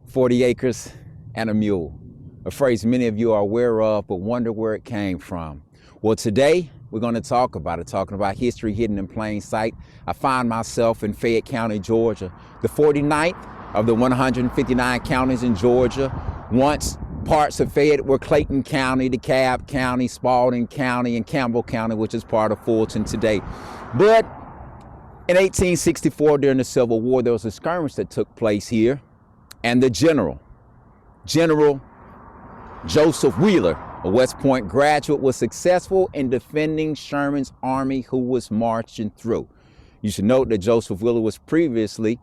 40 acres and a mule, a phrase many of you are aware of but wonder where it came from. Well, today we're going to talk about it, talking about history hidden in plain sight. I find myself in Fayette County, Georgia, the 49th of the 159 counties in Georgia. Once parts of Fayette were Clayton County, DeKalb County, Spalding County, and Campbell County, which is part of Fulton today. But in 1864, during the Civil War, there was a skirmish that took place here, and the General Joseph Wheeler, a West Point graduate, was successful in defending Sherman's army who was marching through. You should note that Joseph Wheeler was previously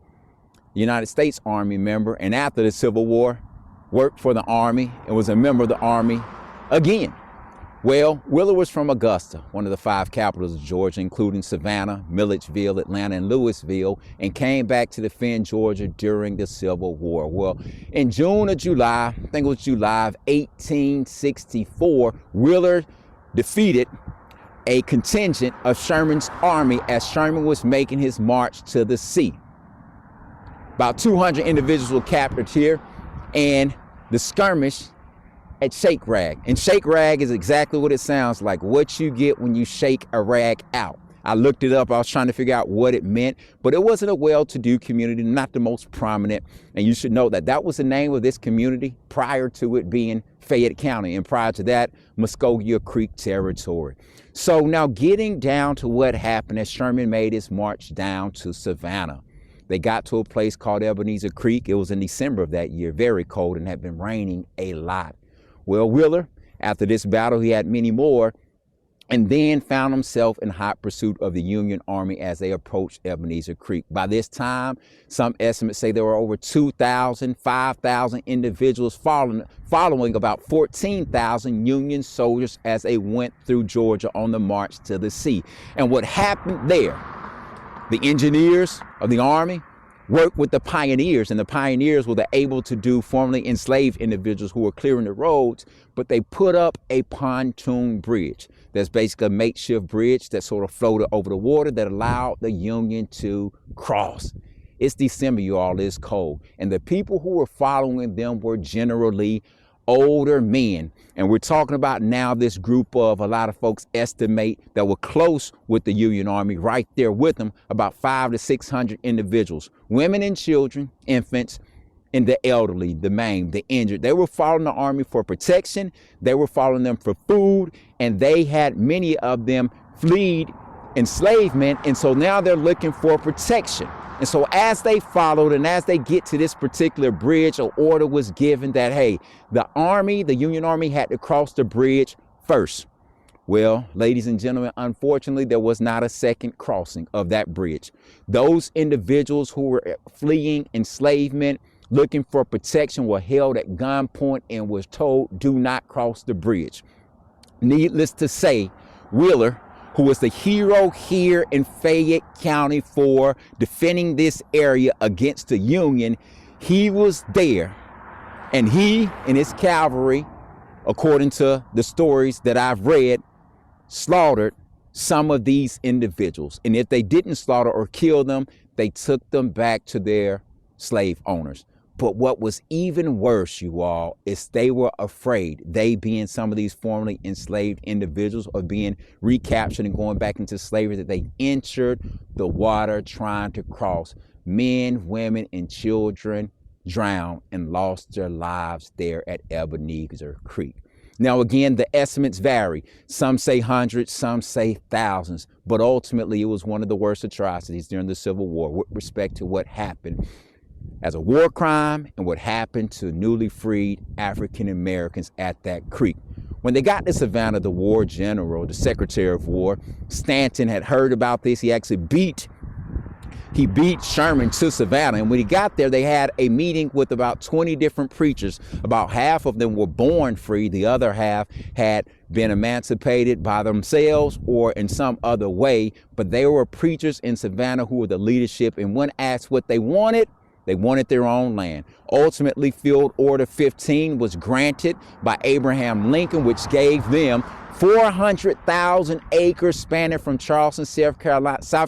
a United States Army member, and after the Civil War, worked for the Army and was a member of the Army again. Well, Wheeler was from Augusta, one of the 5 capitals of Georgia, including Savannah, Milledgeville, Atlanta, and Louisville, and came back to defend Georgia during the Civil War. Well, in June or July, I think it was July of 1864, Wheeler defeated a contingent of Sherman's army as Sherman was making his march to the sea. About 200 individuals were captured here, and the skirmish at Shake Rag. And Shake Rag is exactly what it sounds like, what you get when you shake a rag out. I looked it up. I was trying to figure out what it meant, but it wasn't a well-to-do community, not the most prominent. And you should know that that was the name of this community prior to it being Fayette County, and prior to that, Muskogee Creek territory. So now getting down to what happened as Sherman made his march down to Savannah. They got to a place called Ebenezer Creek. It was in December of that year, very cold, and had been raining a lot. Well, Wheeler, after this battle, he had many more, and then found himself in hot pursuit of the Union Army as they approached Ebenezer Creek. By this time, some estimates say there were over 2,000, 5,000 individuals following about 14,000 Union soldiers as they went through Georgia on the march to the sea. And what happened there, the engineers of the Army worked with the pioneers, and the pioneers were able to do formerly enslaved individuals who were clearing the roads, but they put up a pontoon bridge. That's basically a makeshift bridge that sort of floated over the water that allowed the Union to cross. It's December, you all, it's cold. And the people who were following them were generally older men. And we're talking about now this group of, a lot of folks estimate, that were close with the Union Army, right there with them, about 500 to 600 individuals, women and children, infants, and the elderly, the maimed, the injured. They were following the Army for protection. They were following them for food, and they had many of them fled enslavement. And so now they're looking for protection. And so as they followed, and as they get to this particular bridge, an order was given that, hey, the Army, the Union Army, had to cross the bridge first. Well, ladies and gentlemen, unfortunately, there was not a second crossing of that bridge. Those individuals who were fleeing enslavement, looking for protection, were held at gunpoint and was told, do not cross the bridge. Needless to say, Wheeler, who was the hero here in Fayette County for defending this area against the Union, he was there, and he and his cavalry, according to the stories that I've read, slaughtered some of these individuals. And if they didn't slaughter or kill them, they took them back to their slave owners. But what was even worse, you all, is they were afraid, they being some of these formerly enslaved individuals, of being recaptured and going back into slavery, that they entered the water trying to cross. Men, women, and children drowned and lost their lives there at Ebenezer Creek. Now, again, the estimates vary. Some say hundreds, some say thousands, but ultimately it was one of the worst atrocities during the Civil War with respect to what happened as a war crime and what happened to newly freed African Americans at that creek. When they got to Savannah, the war general, the Secretary of War, Stanton, had heard about this. He actually beat Sherman to Savannah. And when he got there, they had a meeting with about 20 different preachers. About half of them were born free. The other half had been emancipated by themselves or in some other way. But they were preachers in Savannah who were the leadership. And when asked what they wanted, They wanted their own land. Ultimately, Field Order 15 was granted by Abraham Lincoln, which gave them 400,000 acres spanning from Charleston, South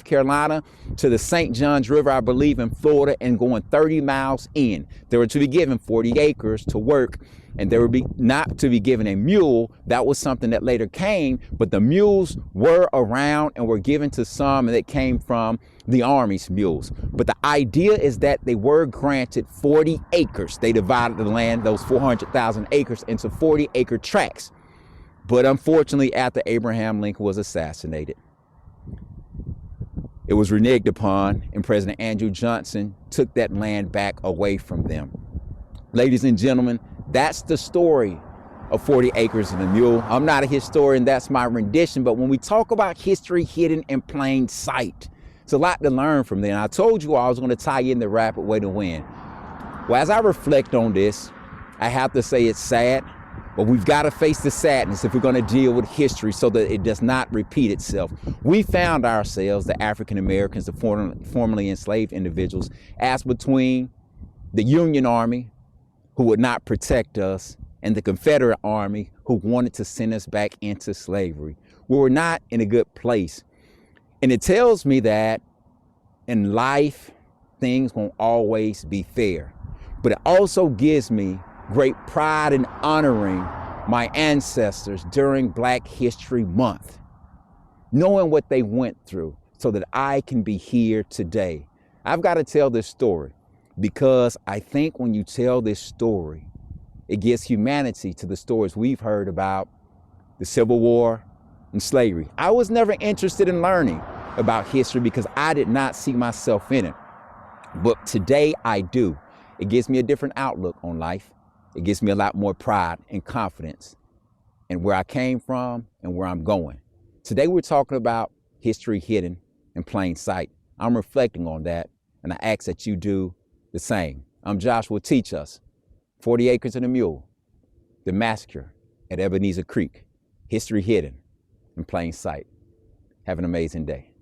Carolina to the St. Johns River, I believe, in Florida, and going 30 miles in. They were to be given 40 acres to work, and they were not to be given a mule. That was something that later came, but the mules were around and were given to some, and it came from the Army's mules. But the idea is that they were granted 40 acres. They divided the land, those 400,000 acres, into 40-acre tracts. But unfortunately, after Abraham Lincoln was assassinated, it was reneged upon, and President Andrew Johnson took that land back away from them. Ladies and gentlemen, that's the story of 40 Acres and a Mule. I'm not a historian, that's my rendition, but when we talk about history hidden in plain sight, it's a lot to learn from there. And I told you I was going to tie in the Rapid Way to Win. Well, as I reflect on this, I have to say it's sad. But we've got to face the sadness if we're going to deal with history so that it does not repeat itself. We found ourselves, the African Americans, the formerly enslaved individuals, as between the Union Army, who would not protect us, and the Confederate Army, who wanted to send us back into slavery. We were not in a good place. And it tells me that in life, things won't always be fair. But it also gives me great pride in honoring my ancestors during Black History Month, knowing what they went through so that I can be here today. I've got to tell this story because I think when you tell this story, it gives humanity to the stories we've heard about the Civil War and slavery. I was never interested in learning about history because I did not see myself in it. But today I do. It gives me a different outlook on life. It gives me a lot more pride and confidence in where I came from and where I'm going. Today we're talking about history hidden in plain sight. I'm reflecting on that, and I ask that you do the same. I'm Joshua. Teach us. 40 Acres and a Mule. The massacre at Ebenezer Creek. History hidden in plain sight. Have an amazing day.